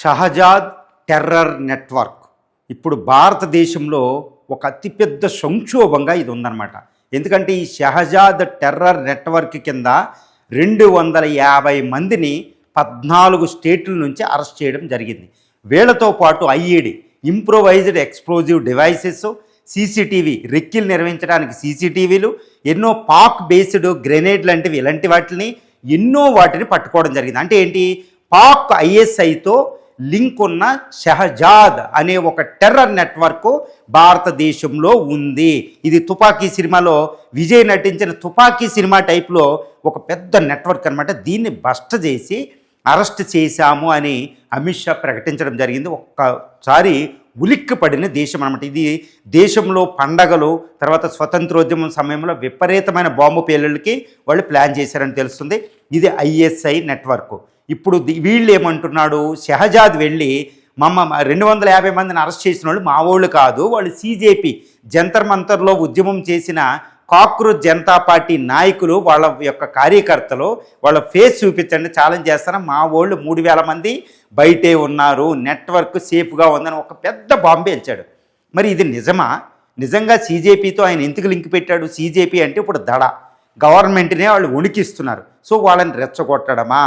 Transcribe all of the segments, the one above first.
Shahzad terror network ఇప్పుడు భారతదేశంలో ఒక అతిపెద్ద సంక్షోభంగా ఇది ఉందన్నమాట. ఎందుకంటే ఈ షహజాద్ టెర్రర్ నెట్వర్క్ కింద 250 మందిని 14 స్టేట్ల నుంచి అరెస్ట్ చేయడం జరిగింది. వీళ్లతో పాటు IED improvised explosive devices, CCTV రెక్కిలు నిర్వహించడానికి సీసీటీవీలు, ఎన్నో పాక్ బేస్డ్ గ్రెనేడ్ లాంటివి ఇలాంటి వాటిని పట్టుకోవడం జరిగింది. అంటే ఏంటి, పాక్ ఐఎస్ఐతో లింక్ ఉన్న షహజాద్ అనే ఒక టెర్రర్ నెట్వర్క్ భారతదేశంలో ఉంది. ఇది తుపాకీ సినిమాలో విజయ్ నటించిన తుపాకీ సినిమా టైప్లో ఒక పెద్ద నెట్వర్క్ అనమాట. దీన్ని బస్ట్ చేసి అరెస్ట్ చేశాము అని అమిత్ షా ప్రకటించడం జరిగింది. ఒక్కసారి ఉలిక్కి పడిన దేశం అనమాట. ఇది దేశంలో పండగలు, తర్వాత స్వతంత్రోద్యమం సమయంలో విపరీతమైన బాంబు పేలుళ్ళకి వాళ్ళు ప్లాన్ చేశారని తెలుస్తుంది. ఇది ఐఎస్ఐ నెట్వర్క్. ఇప్పుడు వీళ్ళు ఏమంటున్నాడు, షహజాద్ వెళ్ళి 250 మందిని అరెస్ట్ చేసిన వాళ్ళు మా వాళ్ళు కాదు, వాళ్ళు సీజేపీ జంతర్ మంతర్లో ఉద్యమం చేసిన కాక్రోచ్ జనతా పార్టీ నాయకులు, వాళ్ళ యొక్క కార్యకర్తలు, వాళ్ళ ఫేస్ చూపించండి ఛాలెంజ్ చేస్తారా, మా వాళ్ళు 3000 మంది బయటే ఉన్నారు, నెట్వర్క్ సేఫ్గా ఉందని ఒక పెద్ద బాంబు ఇచ్చాడు. మరి ఇది నిజమా? నిజంగా సీజేపీతో ఆయన ఎందుకు లింక్ పెట్టాడు? సీజేపీ అంటే ఇప్పుడు దడ, గవర్నమెంట్నే వాళ్ళు వణికిస్తున్నారు. సో వాళ్ళని రెచ్చగొట్టడమా?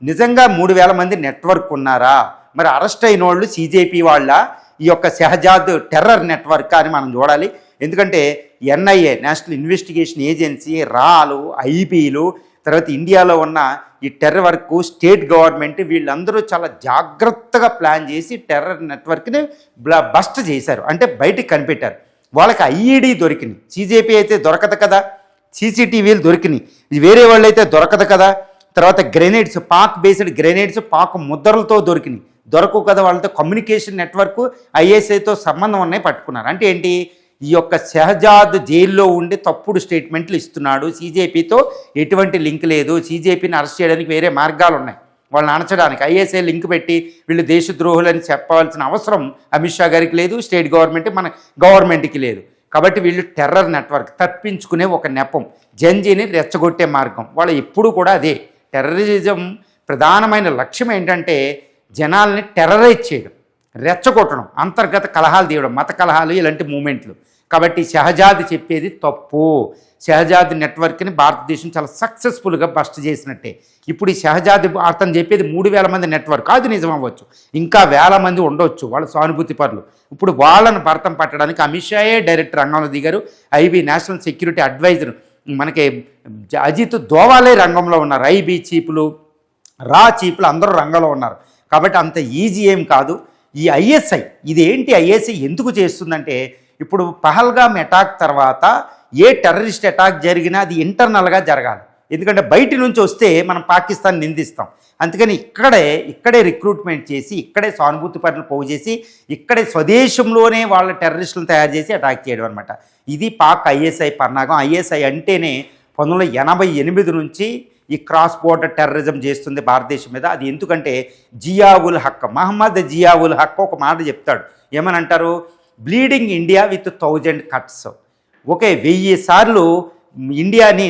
నిజంగా 3000 మంది నెట్వర్క్ ఉన్నారా? మరి అరెస్ట్ అయిన వాళ్ళు సీజేపీ వాళ్ళ ఈ యొక్క షహజాద్ టెర్రర్ నెట్వర్క్ అని మనం చూడాలి. ఎందుకంటే ఎన్ఐఏ నేషనల్ ఇన్వెస్టిగేషన్ ఏజెన్సీ, రాలు, ఐబీలు, తర్వాత ఇండియాలో ఉన్న ఈ టెర్రర్ వర్క్, స్టేట్ గవర్నమెంట్ వీళ్ళందరూ చాలా జాగ్రత్తగా ప్లాన్ చేసి టెర్రర్ నెట్వర్క్ని బస్ట్ చేశారు. అంటే బయటికి కనిపెట్టారు. వాళ్ళకి ఐఈడి దొరికినాయి, సీజేపీ అయితే దొరకదు కదా, సీసీటీవీలు దొరికినాయి, వేరే వాళ్ళు అయితే దొరకదు కదా. తర్వాత grenades, Pak based grenades, Pak ముద్రలతో దొరికినాయి, దొరకవు కదా. వాళ్ళతో కమ్యూనికేషన్ నెట్వర్క్ ఐఎస్ఐతో సంబంధం ఉన్నాయి, పట్టుకున్నారు. అంటే ఏంటి, ఈ యొక్క షహజాద్ జైల్లో ఉండి తప్పుడు స్టేట్మెంట్లు ఇస్తున్నాడు, సీజేపీతో ఎటువంటి లింక్ లేదు, సీజేపీని అరెస్ట్ చేయడానికి వేరే మార్గాలు ఉన్నాయి వాళ్ళని అణచడానికి. ఐఎస్ఐ లింక్ పెట్టి వీళ్ళు దేశద్రోహులని చెప్పవలసిన అవసరం అమిత్ షా గారికి లేదు, స్టేట్ గవర్నమెంట్ మన గవర్నమెంట్కి లేదు. కాబట్టి వీళ్ళు టెర్రర్ నెట్వర్క్, తప్పించుకునే ఒక నెపం, జంజీని రెచ్చగొట్టే మార్గం వాళ్ళు ఎప్పుడు కూడా అదే. టెర్రరిజం ప్రధానమైన లక్ష్యం ఏంటంటే జనాల్ని టెర్రరైజ్ చేయడం, రెచ్చగొట్టడం, అంతర్గత కలహాలు తీయడం, మత కలహాలు, ఇలాంటి మూమెంట్లు. కాబట్టి షహజాద్ చెప్పేది తప్పు. షహజాద్ నెట్వర్క్ని భారతదేశం చాలా సక్సెస్ఫుల్గా బస్ట్ చేసినట్టే. ఇప్పుడు ఈ షహజాద్ అతను చెప్పేది 3000 మంది నెట్వర్క్, అది నిజం అవ్వచ్చు, ఇంకా 1000 మంది ఉండొచ్చు వాళ్ళ సానుభూతి పరులు. ఇప్పుడు వాళ్ళని భర్తం పట్టడానికి అమిత్ షాయే డైరెక్ట్ రంగంలో దిగారు. ఐబీ నేషనల్ సెక్యూరిటీ అడ్వైజర్ మనకి అజిత్ దోవాలే రంగంలో ఉన్నారు, ఐబీ చీఫ్లు, రా చీఫ్లు అందరూ రంగంలో ఉన్నారు. కాబట్టి అంత ఈజీ ఏం కాదు. ఈ ఐఎస్ఐ ఇదేంటి, ఐఎస్ఐ ఎందుకు చేస్తుందంటే, ఇప్పుడు పహల్గామ్ అటాక్ తర్వాత ఏ టెర్రరిస్ట్ అటాక్ జరిగినా అది ఇంటర్నల్గా జరగాలి. ఎందుకంటే బయటి నుంచి వస్తే మనం పాకిస్తాన్ నిందిస్తాం. అందుకని ఇక్కడే రిక్రూట్మెంట్ చేసి, ఇక్కడే సానుభూతి పనులు పోగు చేసి, ఇక్కడే స్వదేశంలోనే వాళ్ళ టెర్రరిస్టులను తయారు చేసి అటాక్ చేయడం అనమాట. ఇది పాక్ ఐఎస్ఐ పన్నాగం. ఐఎస్ఐ అంటేనే 1988 నుంచి ఈ క్రాస్ బోర్డర్ టెర్రరిజం చేస్తుంది భారతదేశం మీద. అది ఎందుకంటే జియావుల్ హక్, మహమ్మద్ జియావుల్ హక్ ఒక మాట చెప్తాడు. ఏమని అంటారు, bleeding India with 1000 cuts. Okay, 1000 సార్లు ఇండియాని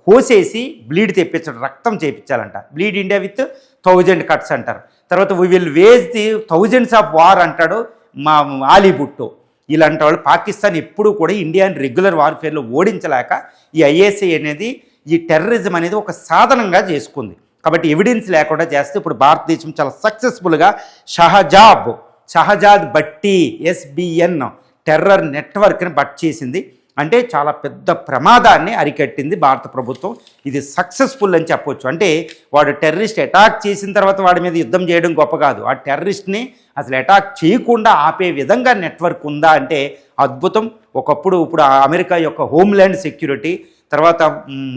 కోసేసి బ్లీడ్ తెప్పించడం, రక్తం చేయించాలంట. బ్లీడ్ ఇండియా విత్ 1000 కట్స్ అంటారు. తర్వాత we will wage the thousands of war అంటాడు మా ఆలీ భుట్టో. ఇలాంటి వాళ్ళు పాకిస్తాన్ ఎప్పుడూ కూడా ఇండియాని రెగ్యులర్ వార్ఫేర్లో ఓడించలేక ఈ ఐఎస్ఐ అనేది, ఈ టెర్రరిజం అనేది ఒక సాధనంగా చేసుకుంది. కాబట్టి ఎవిడెన్స్ లేకుండా చేస్తే ఇప్పుడు భారతదేశం చాలా సక్సెస్ఫుల్గా షహజాద్ బట్టి ఎస్బిఎన్ టెర్రర్ నెట్వర్క్ని బట్ చేసింది. అంటే చాలా పెద్ద ప్రమాదాన్ని అరికట్టింది భారత ప్రభుత్వం. ఇది సక్సెస్ఫుల్ అని చెప్పొచ్చు. అంటే వాడు టెర్రరిస్ట్ అటాక్ చేసిన తర్వాత వాడి మీద యుద్ధం చేయడం గొప్ప కాదు, ఆ టెర్రరిస్ట్ని అసలు అటాక్ చేయకుండా ఆపే విధంగా నెట్వర్క్ ఉందా అంటే అద్భుతం. ఇప్పుడు అమెరికా యొక్క హోమ్ల్యాండ్ సెక్యూరిటీ, తర్వాత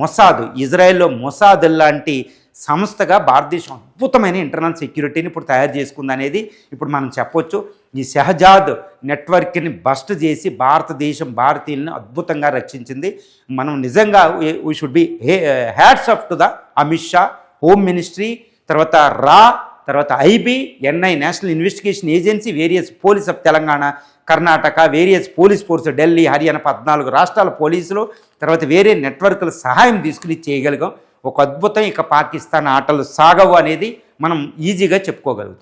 మొసాద్, ఇజ్రాయెల్లో మొసాద్ లాంటి సంస్థగా భారతదేశం అద్భుతమైన ఇంటర్నల్ సెక్యూరిటీని ఇప్పుడు తయారు చేసుకుంది అనేది ఇప్పుడు మనం చెప్పొచ్చు. ఈ షహజాద్ నెట్వర్క్ని బస్ట్ చేసి భారతీయులను అద్భుతంగా రక్షించింది. మనం నిజంగా we should be hats off to the Amit Shah, home ministry, తర్వాత IB, NI national investigation agency, various police of Telangana, Karnataka, various police force, Delhi, Haryana 14 రాష్ట్రాల పోలీసులు, తర్వాత వేరే నెట్వర్క్ల సహాయం తీసుకుని చేయగలిగాం. ఒక అద్భుతం. ఇక పాకిస్తాన్ ఆటలు సాగవు అనేది మనం ఈజీగా చెప్పుకోగలుగుతాం.